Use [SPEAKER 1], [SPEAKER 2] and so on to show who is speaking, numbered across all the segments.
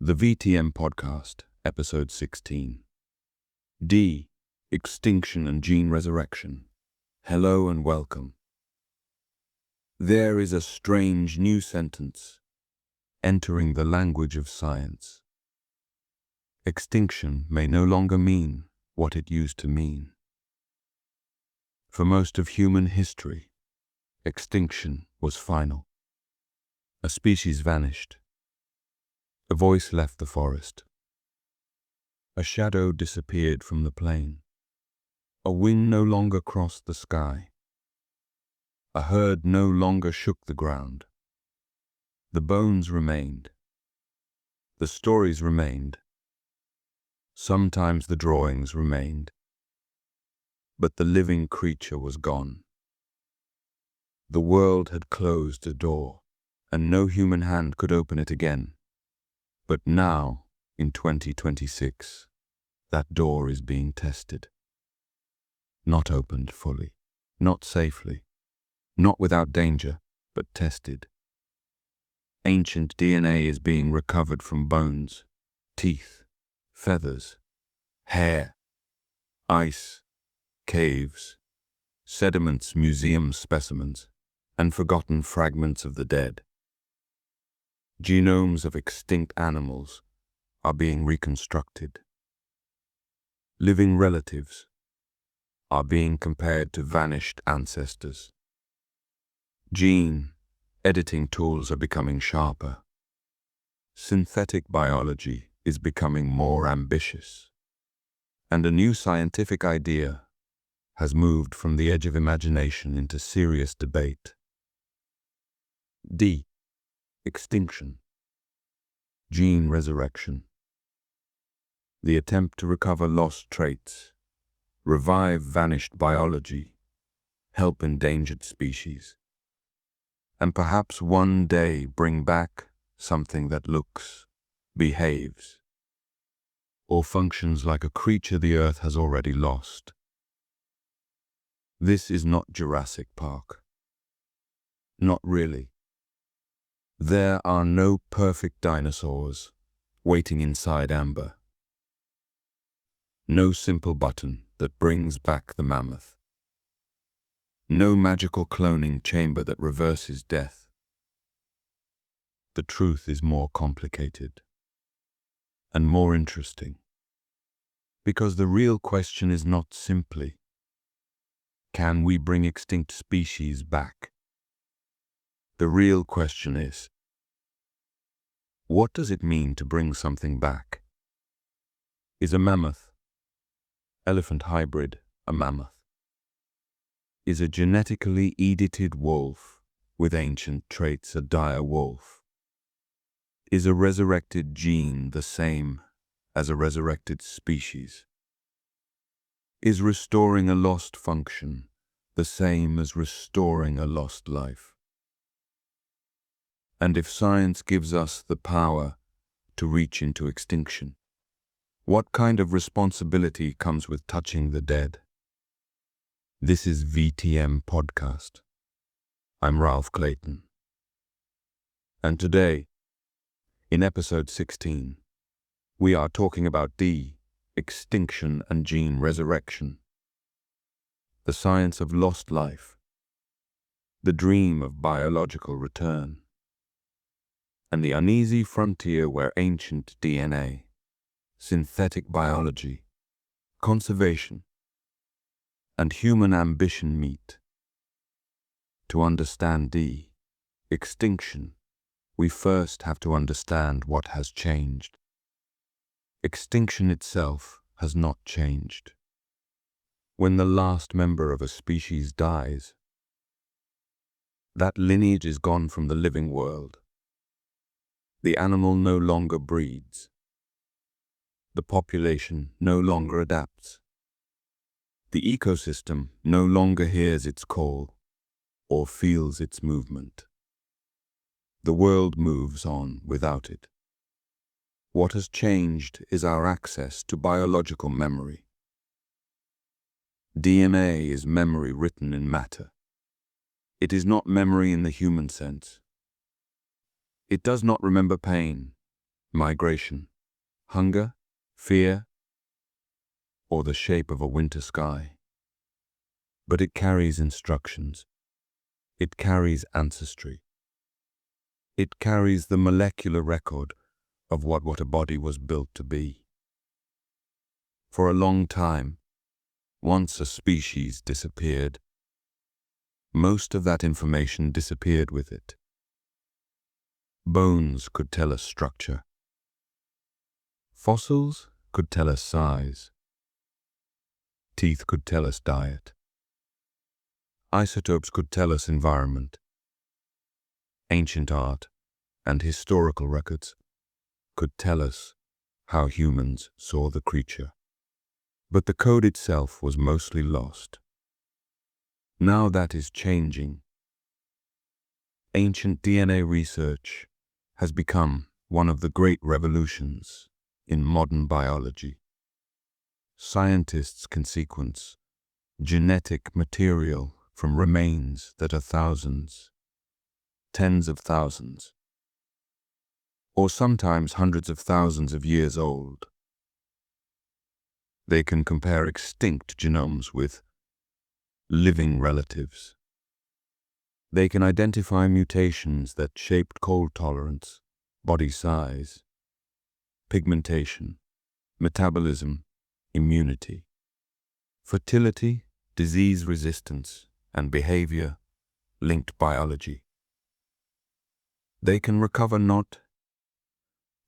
[SPEAKER 1] The VTM Podcast, Episode 16. De-extinction and gene resurrection. Hello and welcome. There is a strange new sentence entering the language of science. Extinction may no longer mean what it used to mean. For most of human history, extinction was final. A species vanished. A voice left the forest. A shadow disappeared from the plain. A wind no longer crossed the sky. A herd no longer shook the ground. The bones remained. The stories remained. Sometimes the drawings remained. But the living creature was gone. The world had closed a door, and no human hand could open it again. But now, in 2026, that door is being tested. Not opened fully, not safely, not without danger, but tested. Ancient DNA is being recovered from bones, teeth, feathers, hair, ice, caves, sediments, museum specimens, and forgotten fragments of the dead. Genomes of extinct animals are being reconstructed. Living relatives are being compared to vanished ancestors. Gene editing tools are becoming sharper. Synthetic biology is becoming more ambitious. And a new scientific idea has moved from the edge of imagination into serious debate. De-extinction, gene resurrection. The attempt to recover lost traits, revive vanished biology, help endangered species, and perhaps one day bring back something that looks, behaves, or functions like a creature the Earth has already lost. This is not Jurassic Park. Not really. There are no perfect dinosaurs waiting inside amber. No simple button that brings back the mammoth. No magical cloning chamber that reverses death. The truth is more complicated and more interesting, because the real question is not simply, can we bring extinct species back? The real question is, what does it mean to bring something back? Is a mammoth, elephant hybrid, a mammoth? Is a genetically edited wolf with ancient traits a dire wolf? Is a resurrected gene the same as a resurrected species? Is restoring a lost function the same as restoring a lost life? And if science gives us the power to reach into extinction, what kind of responsibility comes with touching the dead? This is VTM Podcast. I'm Ralph Clayton. And today, in episode 16, we are talking about de-extinction and gene resurrection, the science of lost life, the dream of biological return, and the uneasy frontier where ancient DNA, synthetic biology, conservation, and human ambition meet. To understand de-extinction, we first have to understand what has changed. Extinction itself has not changed. When the last member of a species dies, that lineage is gone from the living world. The animal no longer breeds. The population no longer adapts. The ecosystem no longer hears its call or feels its movement. The world moves on without it. What has changed is our access to biological memory. DNA is memory written in matter. It is not memory in the human sense. It does not remember pain, migration, hunger, fear, or the shape of a winter sky. But it carries instructions. It carries ancestry. It carries the molecular record of what a body was built to be. For a long time, once a species disappeared, most of that information disappeared with it. Bones could tell us structure. Fossils could tell us size. Teeth could tell us diet. Isotopes could tell us environment. Ancient art and historical records could tell us how humans saw the creature. But the code itself was mostly lost. Now that is changing. Ancient DNA research has become one of the great revolutions in modern biology. Scientists can sequence genetic material from remains that are thousands, tens of thousands, or sometimes hundreds of thousands of years old. They can compare extinct genomes with living relatives. They can identify mutations that shaped cold tolerance, body size, pigmentation, metabolism, immunity, fertility, disease resistance, and behavior-linked biology. They can recover not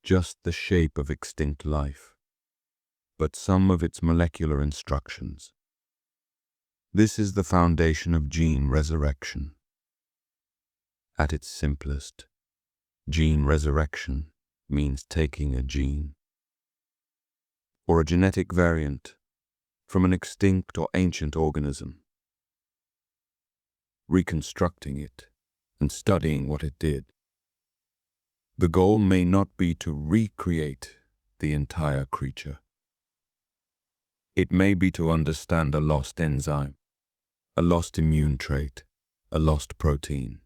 [SPEAKER 1] just the shape of extinct life, but some of its molecular instructions. This is the foundation of gene resurrection. At its simplest, gene resurrection means taking a gene or a genetic variant from an extinct or ancient organism, reconstructing it and studying what it did. The goal may not be to recreate the entire creature. It may be to understand a lost enzyme, a lost immune trait, a lost protein,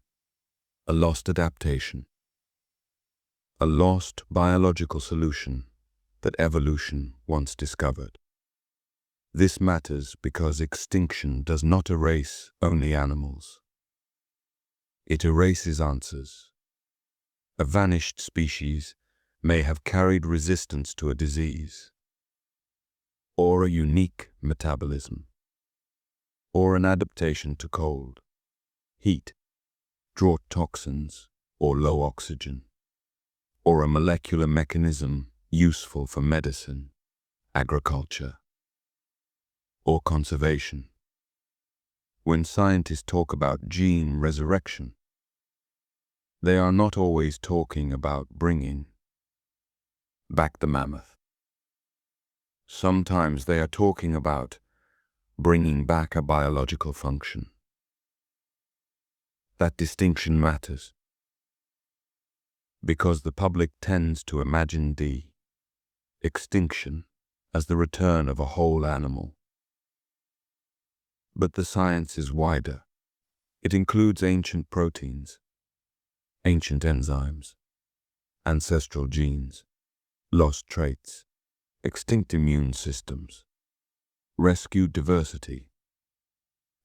[SPEAKER 1] a lost adaptation, a lost biological solution that evolution once discovered. This matters because extinction does not erase only animals. It erases answers. A vanished species may have carried resistance to a disease, or a unique metabolism, or an adaptation to cold, heat, drought toxins, or low oxygen, or a molecular mechanism useful for medicine, agriculture, or conservation. When scientists talk about gene resurrection, they are not always talking about bringing back the mammoth. Sometimes they are talking about bringing back a biological function. That distinction matters because the public tends to imagine de-extinction as the return of a whole animal. But the science is wider. It includes ancient proteins, ancient enzymes, ancestral genes, lost traits, extinct immune systems, rescued diversity,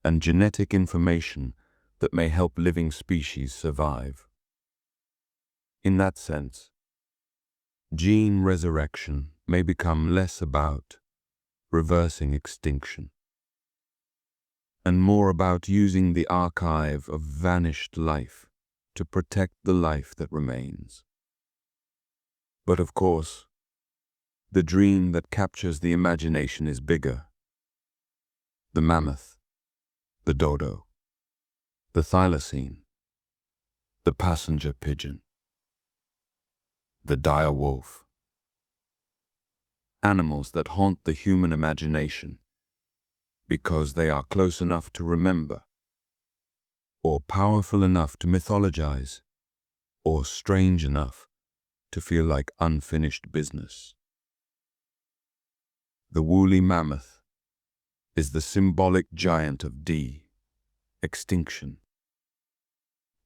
[SPEAKER 1] and genetic information that may help living species survive. In that sense, gene resurrection may become less about reversing extinction and more about using the archive of vanished life to protect the life that remains. But of course, the dream that captures the imagination is bigger. The mammoth, the dodo, the thylacine, the passenger pigeon, the dire wolf. Animals that haunt the human imagination because they are close enough to remember, or powerful enough to mythologize, or strange enough to feel like unfinished business. The woolly mammoth is the symbolic giant of de-extinction.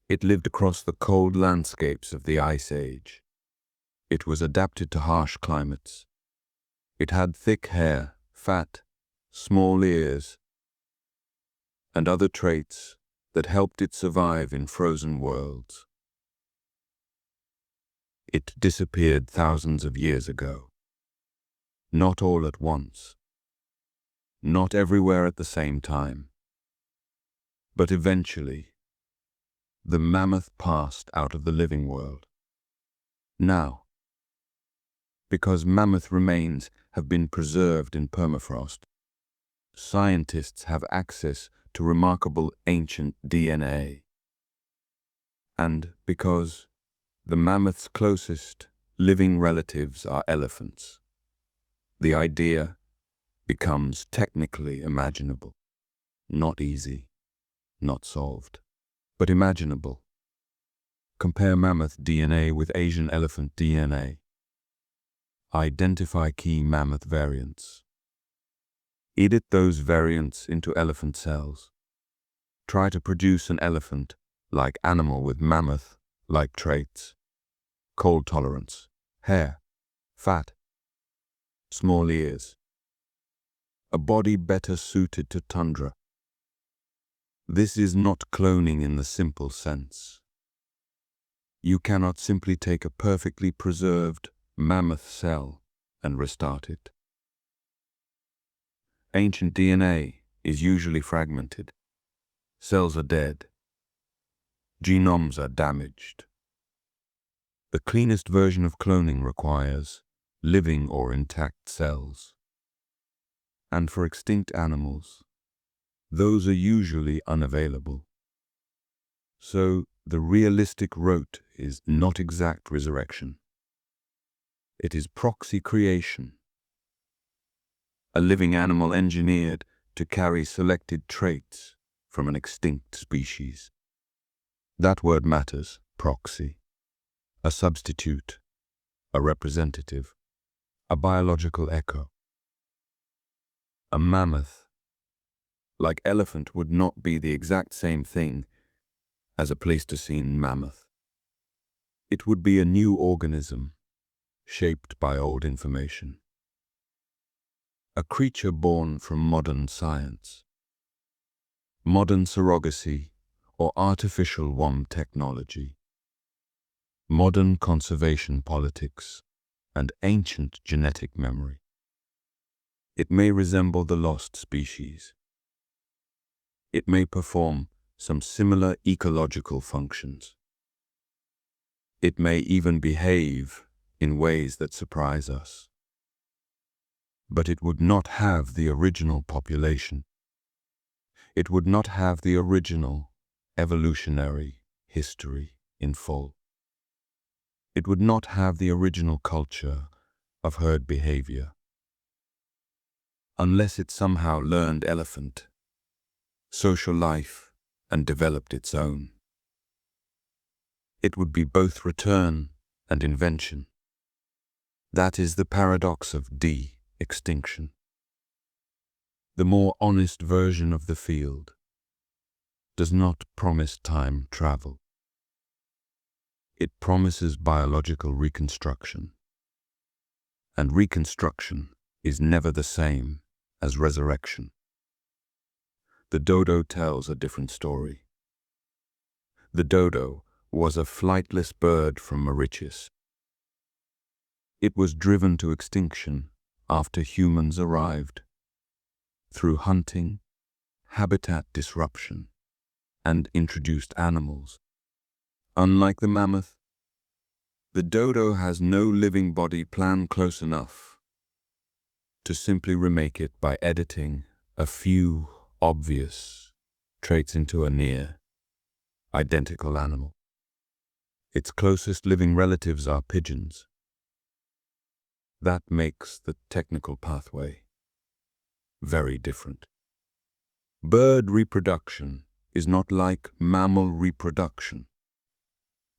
[SPEAKER 1] It lived across the cold landscapes of the Ice Age, It was adapted to harsh climates. It had thick hair, fat, small ears, and other traits that helped it survive in frozen worlds. It disappeared thousands of years ago. Not all at once. Not everywhere at the same time. But eventually, the mammoth passed out of the living world. Now, because mammoth remains have been preserved in permafrost, scientists have access to remarkable ancient DNA. And because the mammoth's closest living relatives are elephants, the idea becomes technically imaginable. Not easy, not solved, but imaginable. Compare mammoth DNA with Asian elephant DNA. Identify key mammoth variants. Edit those variants into elephant cells. Try to produce an elephant-like animal with mammoth-like traits. Cold tolerance, hair, fat, small ears. A body better suited to tundra. This is not cloning in the simple sense. You cannot simply take a perfectly preserved mammoth cell and restart it. Ancient DNA is usually fragmented. Cells are dead. Genomes are damaged. The cleanest version of cloning requires living or intact cells. And for extinct animals, those are usually unavailable. So the realistic route is not exact resurrection. It is proxy creation. A living animal engineered to carry selected traits from an extinct species. That word matters, proxy. A substitute, a representative, a biological echo. A mammoth, like elephant, would not be the exact same thing as a Pleistocene mammoth. It would be a new organism, shaped by old information. A creature born from modern science, modern surrogacy or artificial womb technology, modern conservation politics, and ancient genetic memory. It may resemble the lost species. It may perform some similar ecological functions. It may even behave in ways that surprise us. But it would not have the original population. It would not have the original evolutionary history in full. It would not have the original culture of herd behavior. Unless it somehow learned elephant, social life, and developed its own. It would be both return and invention. That is the paradox of de-extinction. The more honest version of the field does not promise time travel. It promises biological reconstruction. And reconstruction is never the same as resurrection. The dodo tells a different story. The dodo was a flightless bird from Mauritius. It was driven to extinction after humans arrived, through hunting, habitat disruption, and introduced animals. Unlike the mammoth, the dodo has no living body plan close enough to simply remake it by editing a few obvious traits into a near identical animal. Its closest living relatives are pigeons. That makes the technical pathway very different. Bird reproduction is not like mammal reproduction.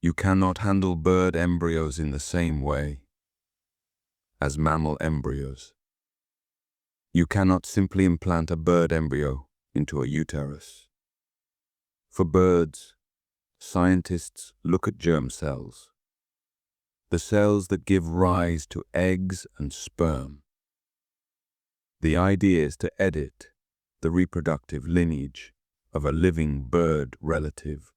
[SPEAKER 1] You cannot handle bird embryos in the same way as mammal embryos. You cannot simply implant a bird embryo into a uterus. For birds, scientists look at germ cells. the cells that give rise to eggs and sperm. The idea is to edit the reproductive lineage of a living bird relative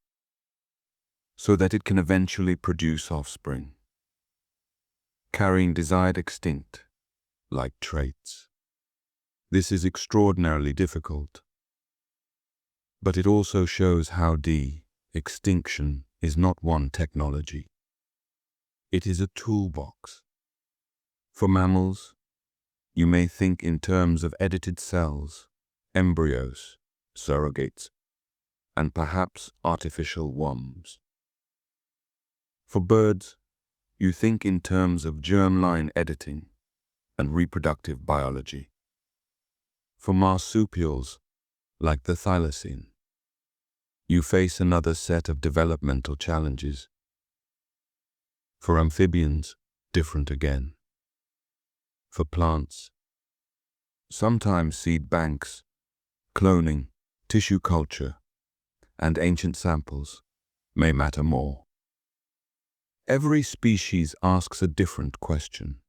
[SPEAKER 1] so that it can eventually produce offspring, carrying desired extinct-like traits. This is extraordinarily difficult, but it also shows how de-extinction is not one technology. It is a toolbox. For mammals, you may think in terms of edited cells, embryos, surrogates, and perhaps artificial wombs. For birds, you think in terms of germline editing and reproductive biology. For marsupials, like the thylacine, you face another set of developmental challenges. For amphibians, different again. For plants, sometimes seed banks, cloning, tissue culture, and ancient samples may matter more. Every species asks a different question.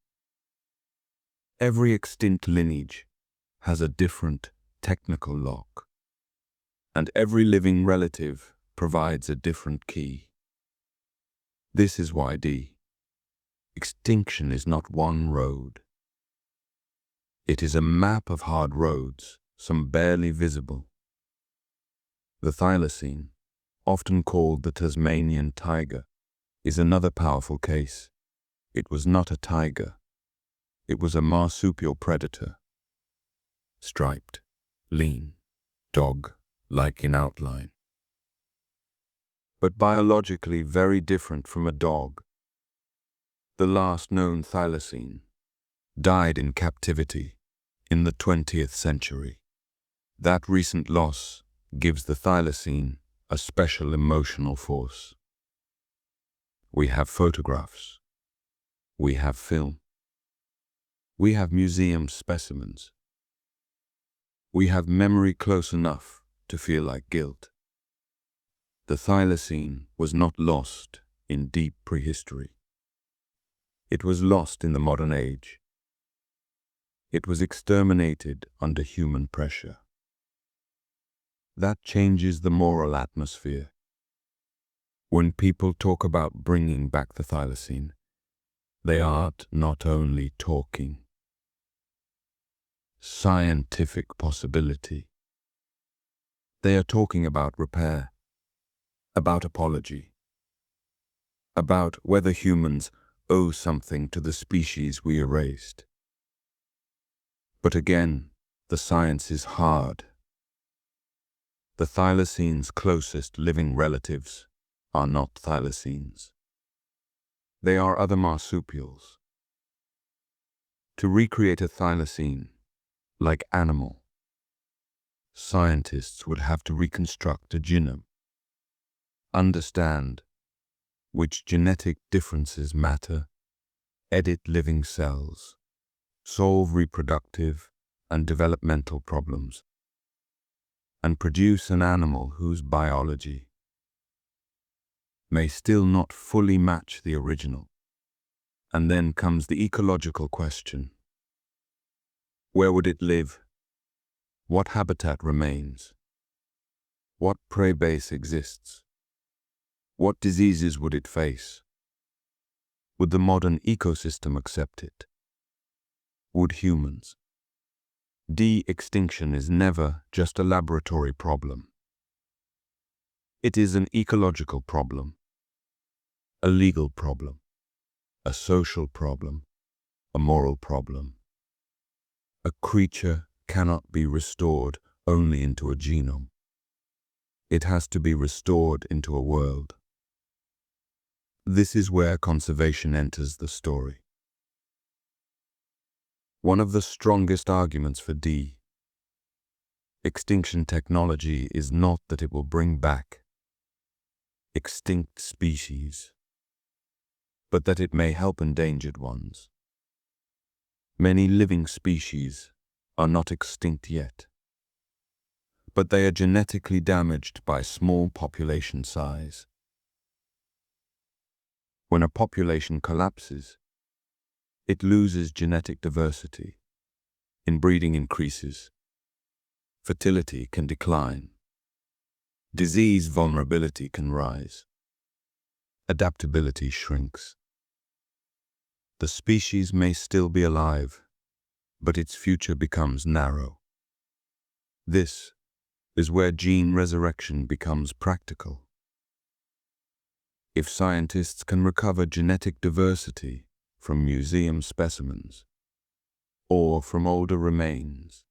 [SPEAKER 1] Every extinct lineage has a different technical lock, and every living relative provides a different key. This is why de-extinction is not one road. It is a map of hard roads, some barely visible. The thylacine, often called the Tasmanian tiger, is another powerful case. It was not a tiger. It was a marsupial predator. Striped, lean, dog-like in outline, but biologically very different from a dog. The last known thylacine died in captivity in the 20th century. That recent loss gives the thylacine a special emotional force. We have photographs. We have film. We have museum specimens. We have memory close enough to feel like guilt. The thylacine was not lost in deep prehistory. It was lost in the modern age. It was exterminated under human pressure. That changes the moral atmosphere. When people talk about bringing back the thylacine, they are not only talking scientific possibility. They are talking about repair, about apology, about whether humans owe something to the species we erased. But again, the science is hard. The thylacine's closest living relatives are not thylacines. They are other marsupials. To recreate a thylacine, like animal, scientists would have to reconstruct a genome, understand which genetic differences matter, edit living cells, solve reproductive and developmental problems, and produce an animal whose biology may still not fully match the original. And then comes the ecological question. Where would it live? What habitat remains? What prey base exists? What diseases would it face? Would the modern ecosystem accept it? Would humans? De-extinction is never just a laboratory problem. It is an ecological problem, a legal problem, a social problem, a moral problem. A creature cannot be restored only into a genome. It has to be restored into a world. This is where conservation enters the story. One of the strongest arguments for de-extinction technology is not that it will bring back extinct species, but that it may help endangered ones. Many living species are not extinct yet, but they are genetically damaged by small population size. When a population collapses, it loses genetic diversity, inbreeding increases, fertility can decline, disease vulnerability can rise, adaptability shrinks. The species may still be alive, but its future becomes narrow. This is where gene resurrection becomes practical. If scientists can recover genetic diversity from museum specimens or from older remains,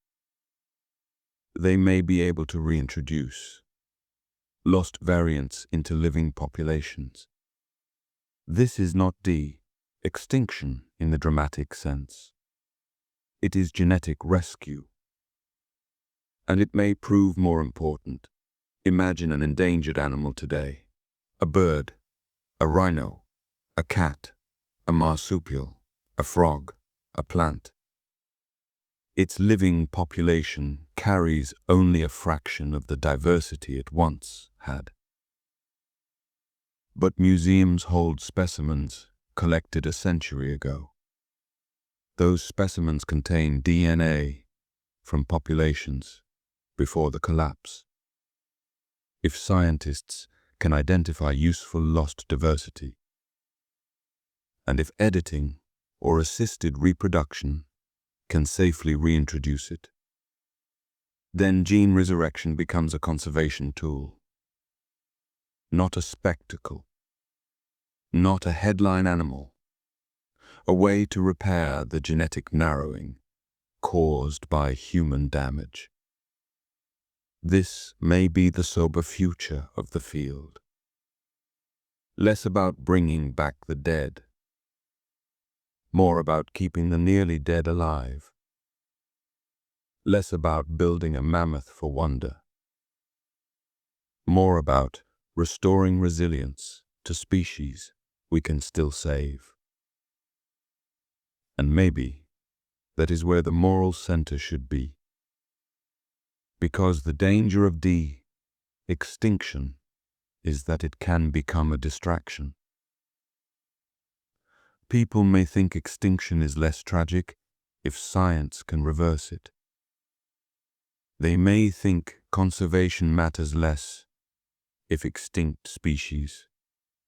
[SPEAKER 1] they may be able to reintroduce lost variants into living populations. This is not de-extinction in the dramatic sense. It is genetic rescue. And it may prove more important. Imagine an endangered animal today. A bird, a rhino, a cat, a marsupial, a frog, a plant. Its living population carries only a fraction of the diversity it once had. But museums hold specimens collected a century ago. Those specimens contain DNA from populations before the collapse. If scientists can identify useful lost diversity, and if editing or assisted reproduction can safely reintroduce it, then gene resurrection becomes a conservation tool, not a spectacle, not a headline animal, a way to repair the genetic narrowing caused by human damage. This may be the sober future of the field. Less about bringing back the dead, more about keeping the nearly dead alive. Less about building a mammoth for wonder, more about restoring resilience to species we can still save. And maybe that is where the moral center should be. Because the danger of de-extinction is that it can become a distraction. People may think extinction is less tragic if science can reverse it. They may think conservation matters less if extinct species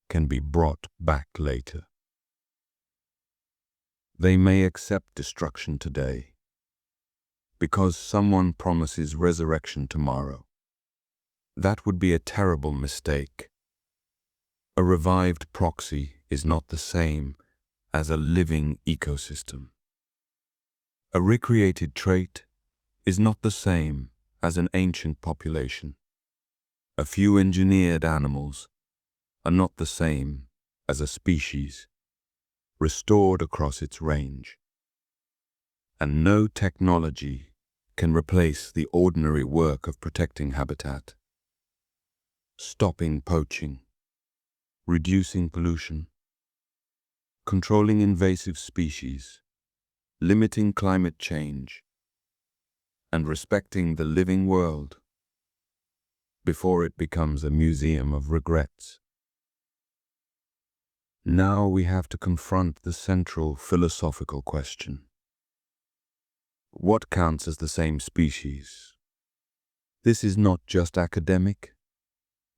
[SPEAKER 1] can be brought back later. They may accept destruction today because someone promises resurrection tomorrow. That would be a terrible mistake. A revived proxy is not the same as a living ecosystem. A recreated trait is not the same as an ancient population. A few engineered animals are not the same as a species restored across its range. And no technology can replace the ordinary work of protecting habitat, stopping poaching, reducing pollution, controlling invasive species, limiting climate change, and respecting the living world before it becomes a museum of regrets. Now we have to confront the central philosophical question. What counts as the same species? This is not just academic,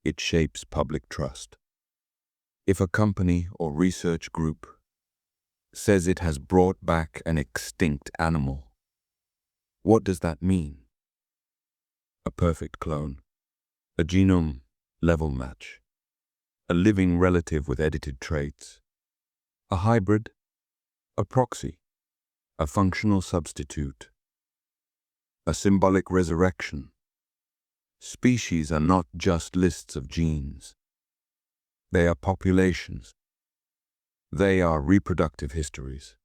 [SPEAKER 1] it shapes public trust. If a company or research group says it has brought back an extinct animal, what does that mean? A perfect clone, a genome level match, a living relative with edited traits, a hybrid, a proxy, a functional substitute, a symbolic resurrection. Species are not just lists of genes. They are populations. They are reproductive histories.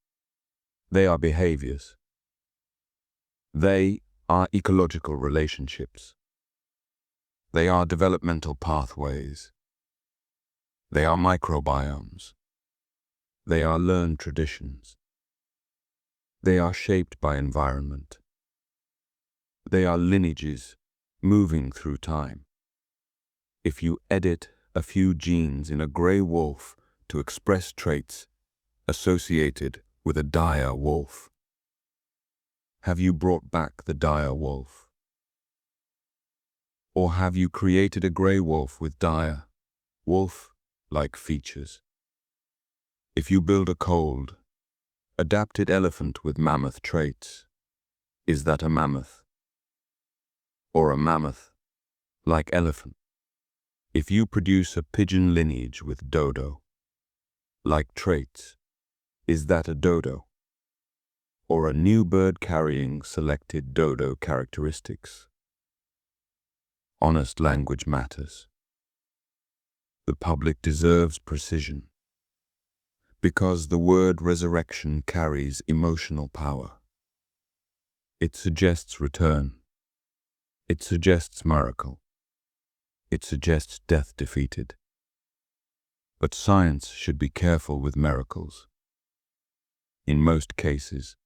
[SPEAKER 1] They are behaviors. They are ecological relationships. They are developmental pathways. They are microbiomes. They are learned traditions. They are shaped by environment. They are lineages moving through time. If you edit a few genes in a gray wolf to express traits associated with a dire wolf. Have you brought back the dire wolf? Or have you created a grey wolf with dire, wolf-like features? If you build a cold, adapted elephant with mammoth traits, is that a mammoth? Or a mammoth-like elephant? If you produce a pigeon lineage with dodo-like traits, is that a dodo? Or a new bird carrying selected dodo characteristics? Honest language matters. The public deserves precision, because the word resurrection carries emotional power. It suggests return. It suggests miracle. It suggests death defeated. But science should be careful with miracles. In most cases,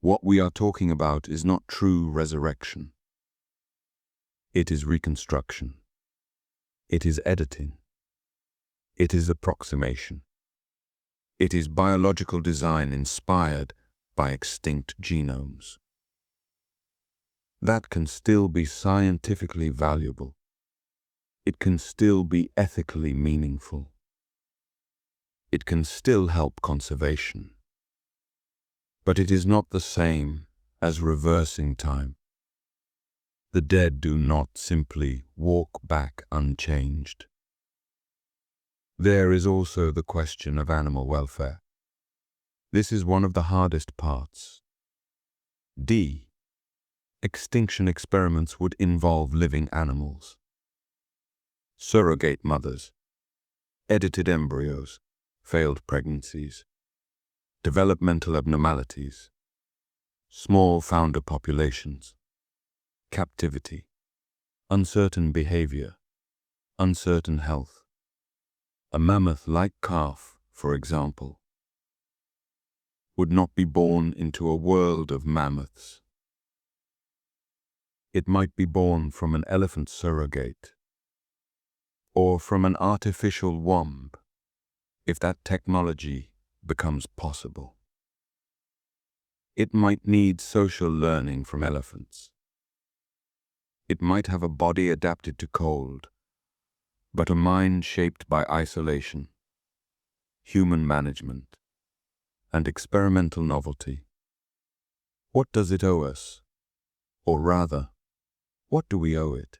[SPEAKER 1] what we are talking about is not true resurrection. It is reconstruction. It is editing. It is approximation. It is biological design inspired by extinct genomes. That can still be scientifically valuable. It can still be ethically meaningful. It can still help conservation. But it is not the same as reversing time. The dead do not simply walk back unchanged. There is also the question of animal welfare. This is one of the hardest parts. De-extinction experiments would involve living animals, surrogate mothers, edited embryos, failed pregnancies, developmental abnormalities, small founder populations, captivity, uncertain behavior, uncertain health. A mammoth-like calf, for example, would not be born into a world of mammoths. It might be born from an elephant surrogate, or from an artificial womb, if that technology becomes possible. It might need social learning from elephants. It might have a body adapted to cold, but a mind shaped by isolation, human management, and experimental novelty. What does it owe us? Or rather, what do we owe it?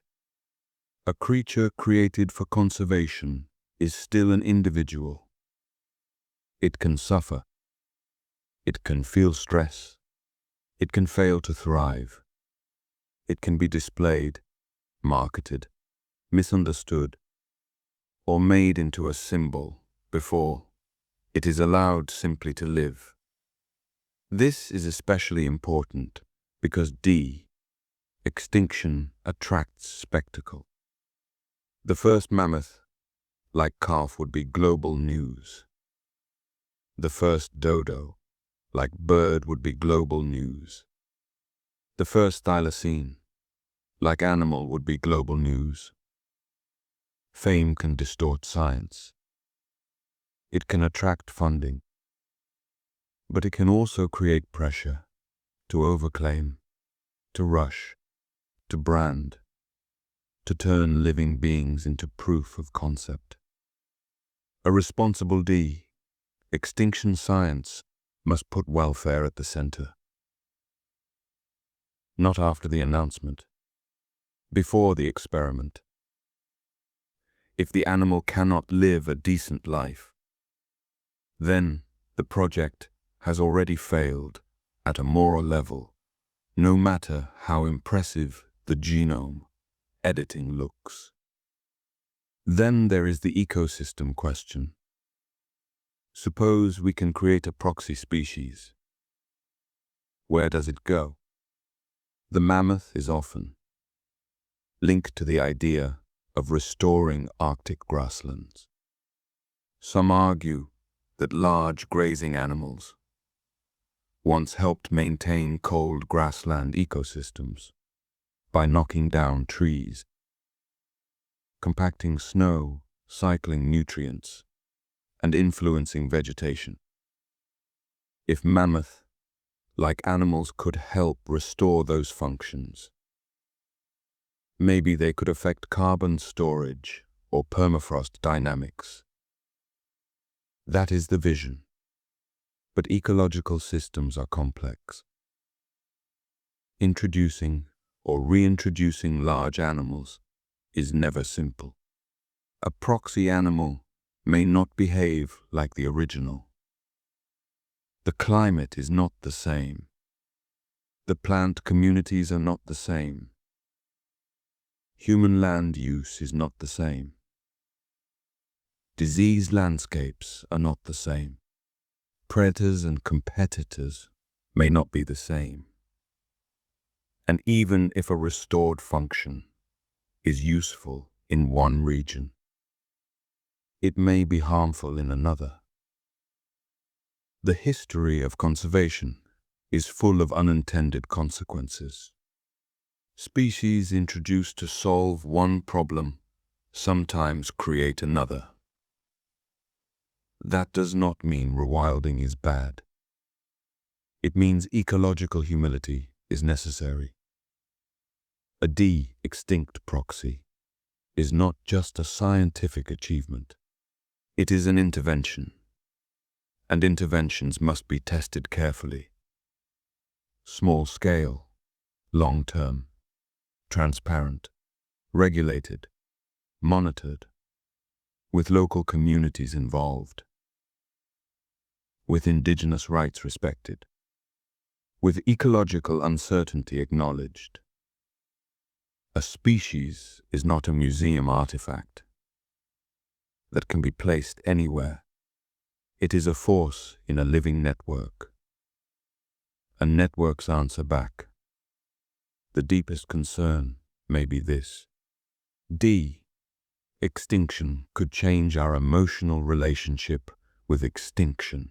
[SPEAKER 1] A creature created for conservation is still an individual. It can suffer. It can feel stress. It can fail to thrive. It can be displayed, marketed, misunderstood, or made into a symbol before it is allowed simply to live. This is especially important because de-extinction attracts spectacle. The first mammoth-like calf would be global news. The first dodo-like bird would be global news. The first thylacine-like animal would be global news. Fame can distort science. It can attract funding, but it can also create pressure to overclaim, to rush, to brand, to turn living beings into proof of concept. A responsible de-extinction science must put welfare at the center. Not after the announcement, before the experiment. If the animal cannot live a decent life, then the project has already failed at a moral level, no matter how impressive the genome editing looks. Then there is the ecosystem question. Suppose we can create a proxy species. Where does it go? The mammoth is often linked to the idea of restoring Arctic grasslands. Some argue that large grazing animals once helped maintain cold grassland ecosystems by knocking down trees, compacting snow, cycling nutrients, and influencing vegetation. If mammoth, like animals, could help restore those functions, maybe they could affect carbon storage or permafrost dynamics. That is the vision. But ecological systems are complex. Introducing or reintroducing large animals is never simple. A proxy animal may not behave like the original. The climate is not the same. The plant communities are not the same. Human land use is not the same. Disease landscapes are not the same. Predators and competitors may not be the same. And even if a restored function is useful in one region, it may be harmful in another. The history of conservation is full of unintended consequences. Species introduced to solve one problem sometimes create another. That does not mean rewilding is bad. It means ecological humility is necessary. A de-extinct proxy is not just a scientific achievement. It is an intervention, and interventions must be tested carefully. Small scale, long-term, transparent, regulated, monitored, with local communities involved, with indigenous rights respected, with ecological uncertainty acknowledged. A species is not a museum artifact that can be placed anywhere. It is a force in a living network. And networks answer back. The deepest concern may be this: de-extinction could change our emotional relationship with extinction.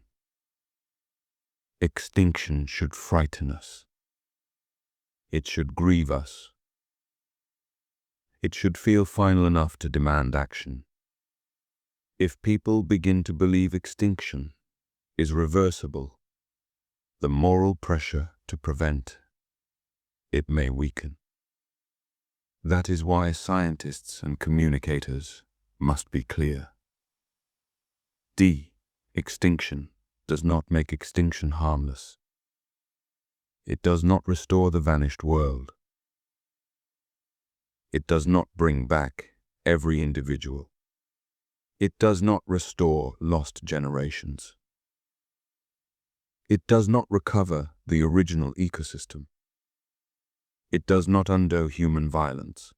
[SPEAKER 1] Extinction should frighten us. It should grieve us. It should feel final enough to demand action. If people begin to believe extinction is reversible, the moral pressure to prevent it may weaken. That is why scientists and communicators must be clear. De-extinction does not make extinction harmless. It does not restore the vanished world. It does not bring back every individual. It does not restore lost generations. It does not recover the original ecosystem. It does not undo human violence.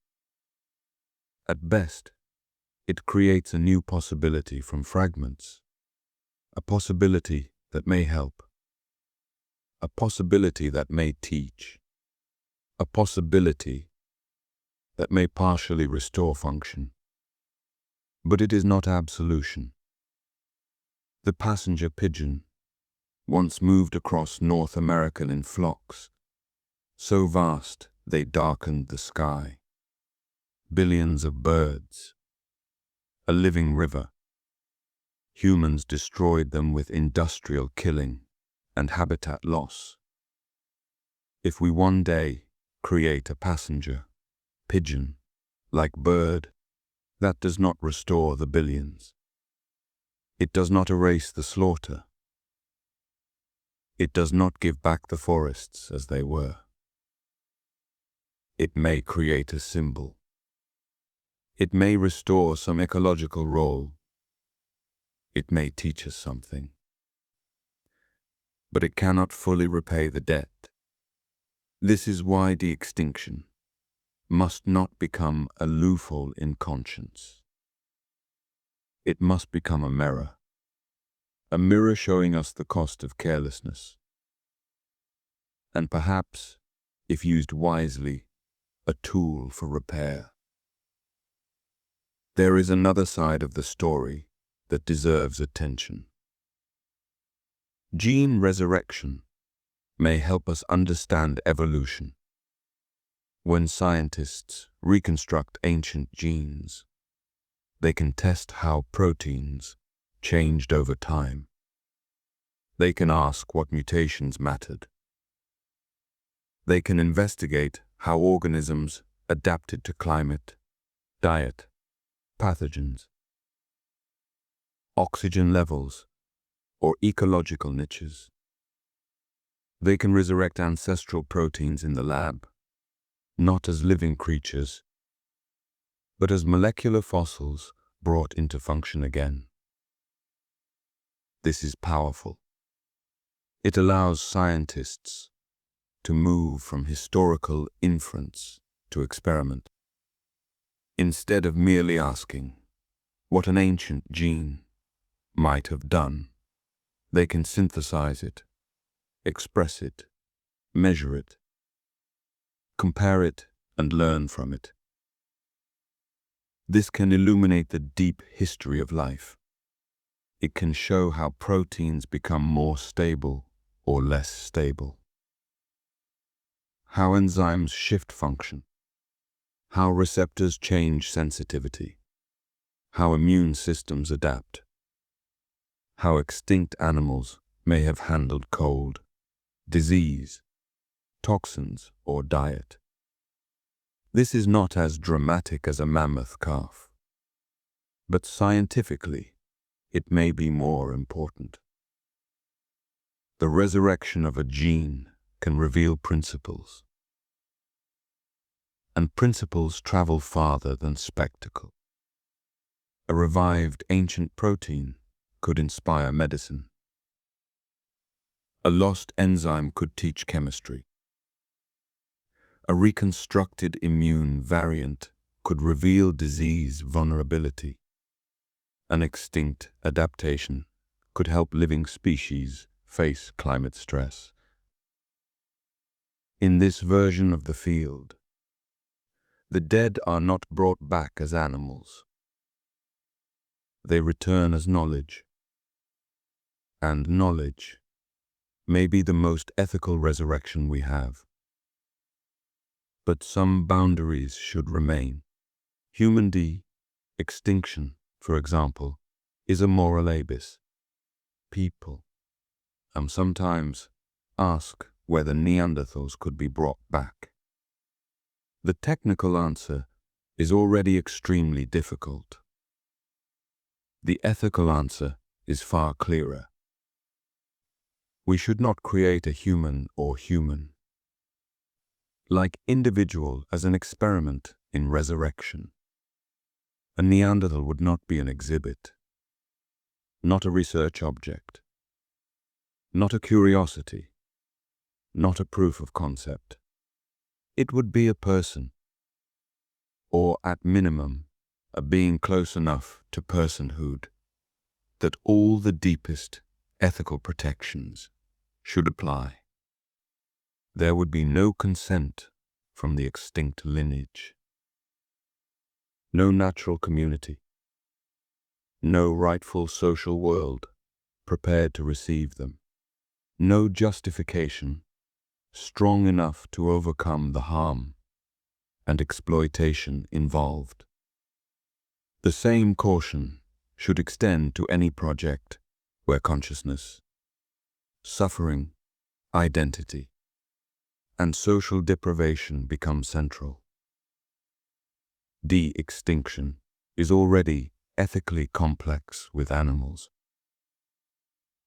[SPEAKER 1] At best, it creates a new possibility from fragments, a possibility that may help, a possibility that may teach, a possibility that may partially restore function. But it is not absolution. The passenger pigeon once moved across North America in flocks, so vast they darkened the sky. Billions of birds, a living river. Humans destroyed them with industrial killing and habitat loss. If we one day create a passenger pigeon like bird, that does not restore the billions. It does not erase the slaughter. It does not give back the forests as they were. It may create a symbol. It may restore some ecological role. It may teach us something. But it cannot fully repay the debt. This is why de-extinction must not become a loophole in conscience. It must become a mirror showing us the cost of carelessness. And perhaps, if used wisely, a tool for repair. There is another side of the story that deserves attention. Gene resurrection may help us understand evolution. When scientists reconstruct ancient genes, they can test how proteins changed over time. They can ask what mutations mattered. They can investigate how organisms adapted to climate, diet, pathogens, oxygen levels, or ecological niches. They can resurrect ancestral proteins in the lab, not as living creatures, but as molecular fossils brought into function again. This is powerful. It allows scientists to move from historical inference to experiment. Instead of merely asking what an ancient gene might have done, they can synthesize it, express it, measure it, compare it, and learn from it. This can illuminate the deep history of life. It can show how proteins become more stable or less stable, how enzymes shift function, how receptors change sensitivity, how immune systems adapt, how extinct animals may have handled cold, disease, toxins, or diet. This is not as dramatic as a mammoth calf, but scientifically, it may be more important. The resurrection of a gene can reveal principles, and principles travel farther than spectacle. A revived ancient protein could inspire medicine. A lost enzyme could teach chemistry. A reconstructed immune variant could reveal disease vulnerability. An extinct adaptation could help living species face climate stress. In this version of the field, the dead are not brought back as animals. They return as knowledge, and knowledge may be the most ethical resurrection we have. But some boundaries should remain. Human de-extinction, for example, is a moral abyss. People sometimes ask whether Neanderthals could be brought back. The technical answer is already extremely difficult. The ethical answer is far clearer. We should not create a human or human, like individual as an experiment in resurrection. A Neanderthal would not be an exhibit, not a research object, not a curiosity, not a proof of concept. It would be a person, or at minimum, a being close enough to personhood that all the deepest ethical protections should apply. There would be no consent from the extinct lineage, no natural community, no rightful social world prepared to receive them, no justification strong enough to overcome the harm and exploitation involved. The same caution should extend to any project where consciousness, suffering, identity, and social deprivation become central. De-extinction is already ethically complex with animals.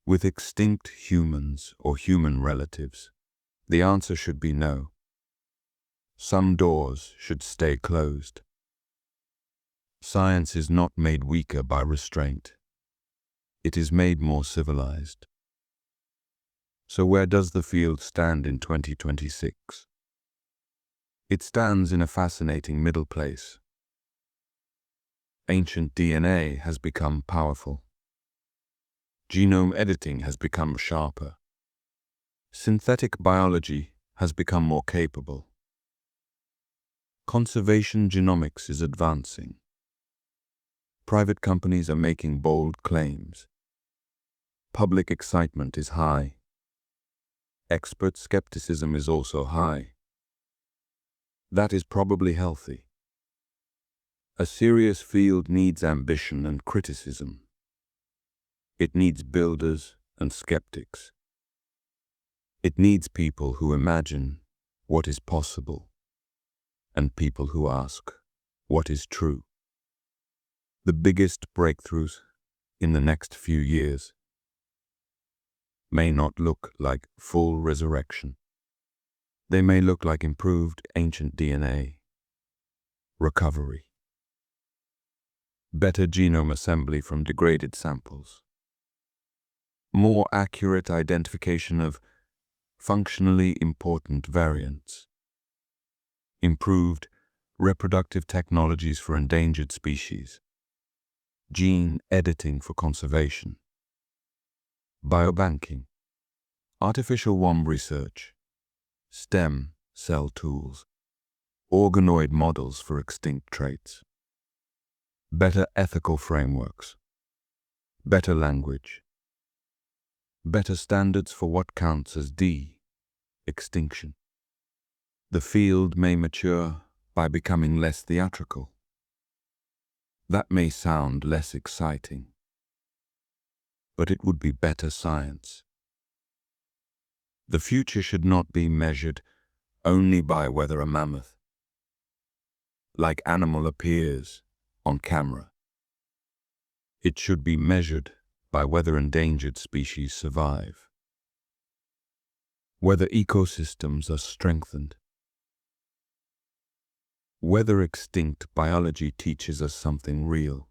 [SPEAKER 1] With extinct humans or human relatives, the answer should be no. Some doors should stay closed. Science is not made weaker by restraint. It is made more civilized. So where does the field stand in 2026? It stands in a fascinating middle place. Ancient DNA has become powerful. Genome editing has become sharper. Synthetic biology has become more capable. Conservation genomics is advancing. Private companies are making bold claims. Public excitement is high. Expert skepticism is also high. That is probably healthy. A serious field needs ambition and criticism. It needs builders and skeptics. It needs people who imagine what is possible and people who ask what is true. The biggest breakthroughs in the next few years may not look like full resurrection. They may look like improved ancient DNA, recovery, better genome assembly from degraded samples, more accurate identification of functionally important variants, improved reproductive technologies for endangered species, gene editing for conservation, biobanking, artificial womb research, stem cell tools, organoid models for extinct traits, better ethical frameworks, better language, better standards for what counts as de-extinction. The field may mature by becoming less theatrical. That may sound less exciting, but it would be better science. The future should not be measured only by whether a mammoth, like animal, appears on camera. It should be measured by whether endangered species survive, whether ecosystems are strengthened, whether extinct biology teaches us something real,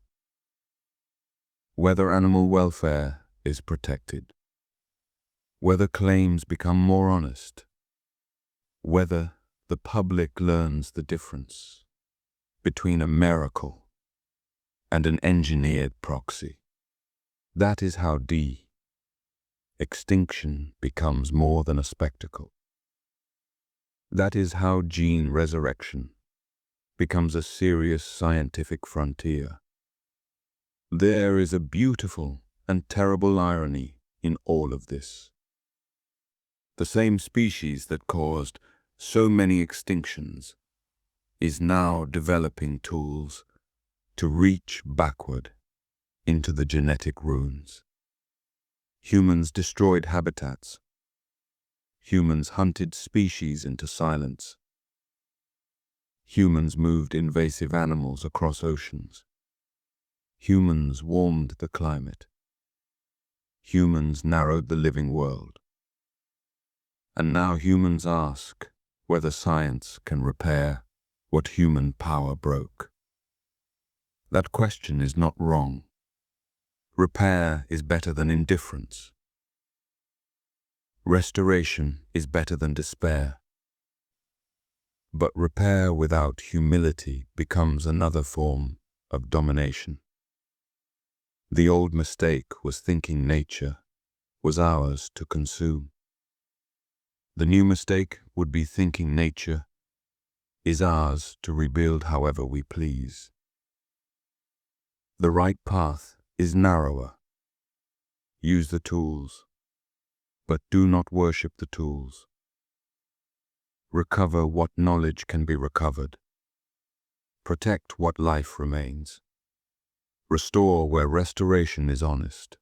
[SPEAKER 1] whether animal welfare is protected, whether claims become more honest, whether the public learns the difference between a miracle and an engineered proxy. That is how de-extinction becomes more than a spectacle. That is how gene resurrection becomes a serious scientific frontier. There is a beautiful and terrible irony in all of this. The same species that caused so many extinctions is now developing tools to reach backward into the genetic ruins. Humans destroyed habitats. Humans hunted species into silence. Humans moved invasive animals across oceans. Humans warmed the climate. Humans narrowed the living world. And now humans ask whether science can repair what human power broke. That question is not wrong. Repair is better than indifference. Restoration is better than despair. But repair without humility becomes another form of domination. The old mistake was thinking nature was ours to consume. The new mistake would be thinking nature is ours to rebuild however we please. The right path is narrower. Use the tools, but do not worship the tools. Recover what knowledge can be recovered. Protect what life remains. Restore where restoration is honest.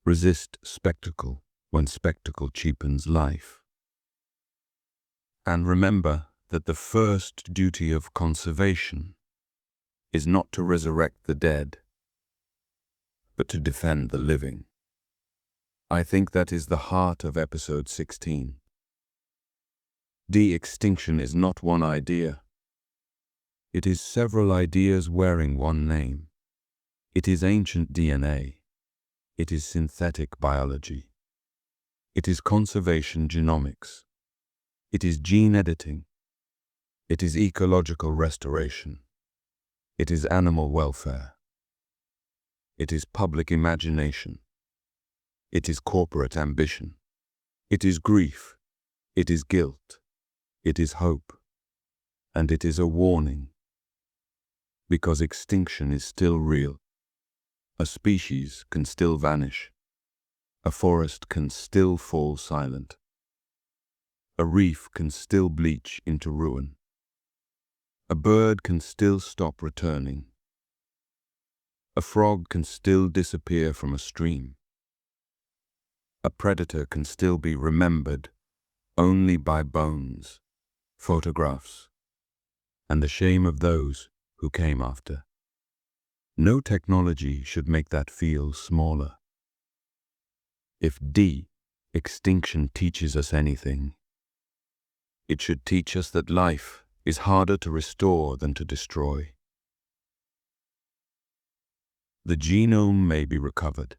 [SPEAKER 1] Resist spectacle when spectacle cheapens life. And remember that the first duty of conservation is not to resurrect the dead, but to defend the living. I think that is the heart of episode 16. De-extinction is not one idea. It is several ideas wearing one name. It is ancient DNA. It is synthetic biology. It is conservation genomics. It is gene editing. It is ecological restoration. It is animal welfare. It is public imagination. It is corporate ambition. It is grief. It is guilt. It is hope. And it is a warning. Because extinction is still real. A species can still vanish. A forest can still fall silent. A reef can still bleach into ruin. A bird can still stop returning. A frog can still disappear from a stream. A predator can still be remembered only by bones, photographs, and the shame of those who came after. No technology should make that feel smaller. If de-extinction teaches us anything, it should teach us that life is harder to restore than to destroy. The genome may be recovered.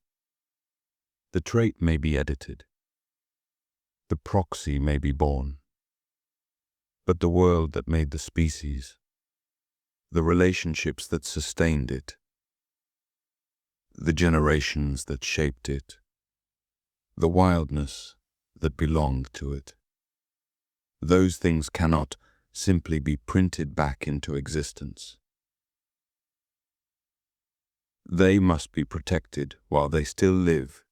[SPEAKER 1] The trait may be edited. The proxy may be born. But the world that made the species, the relationships that sustained it, the generations that shaped it, the wildness that belonged to it, those things cannot simply be printed back into existence. They must be protected while they still live.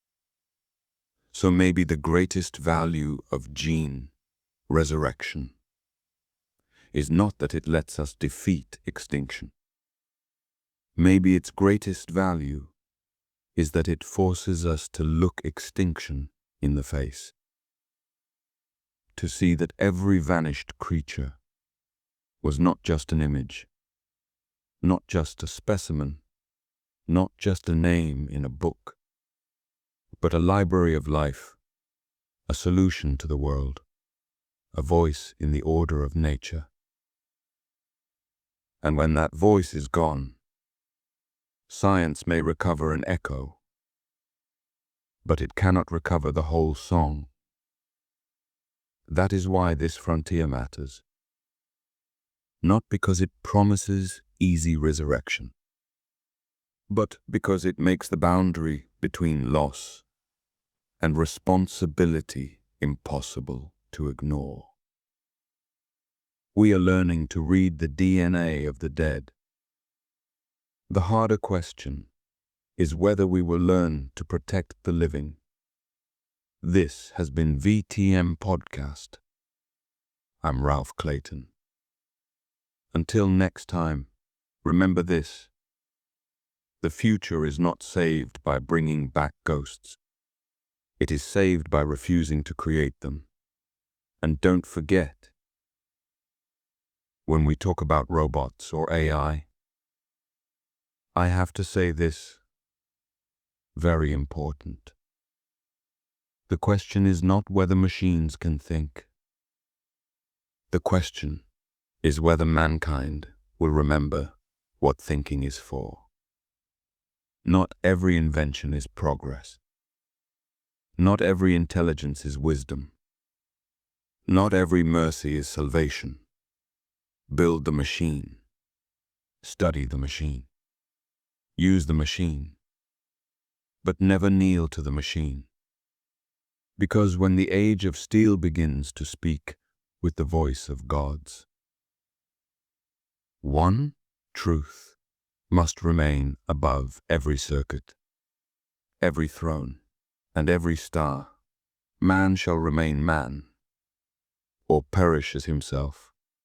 [SPEAKER 1] So maybe the greatest value of gene resurrection is not that it lets us defeat extinction. Maybe its greatest value is that it forces us to look extinction in the face, to see that every vanished creature was not just an image, not just a specimen, not just a name in a book, but a library of life, a solution to the world, a voice in the order of nature. And when that voice is gone, science may recover an echo, but it cannot recover the whole song. That is why this frontier matters. Not because it promises easy resurrection, but because it makes the boundary between loss and responsibility impossible to ignore. We are learning to read the DNA of the dead. The harder question is whether we will learn to protect the living. This has been VTM Podcast. I'm Ralph Clayton. Until next time, remember this. The future is not saved by bringing back ghosts. It is saved by refusing to create them. And don't forget, when we talk about robots or AI, I have to say this, very important. The question is not whether machines can think. The question is whether mankind will remember what thinking is for. Not every invention is progress. Not every intelligence is wisdom. Not every mercy is salvation. Build the machine. Study the machine. Use the machine. But never kneel to the machine. Because when the age of steel begins to speak with the voice of gods, one truth must remain above every circuit, every throne, and every star. Man shall remain man, or perish as himself.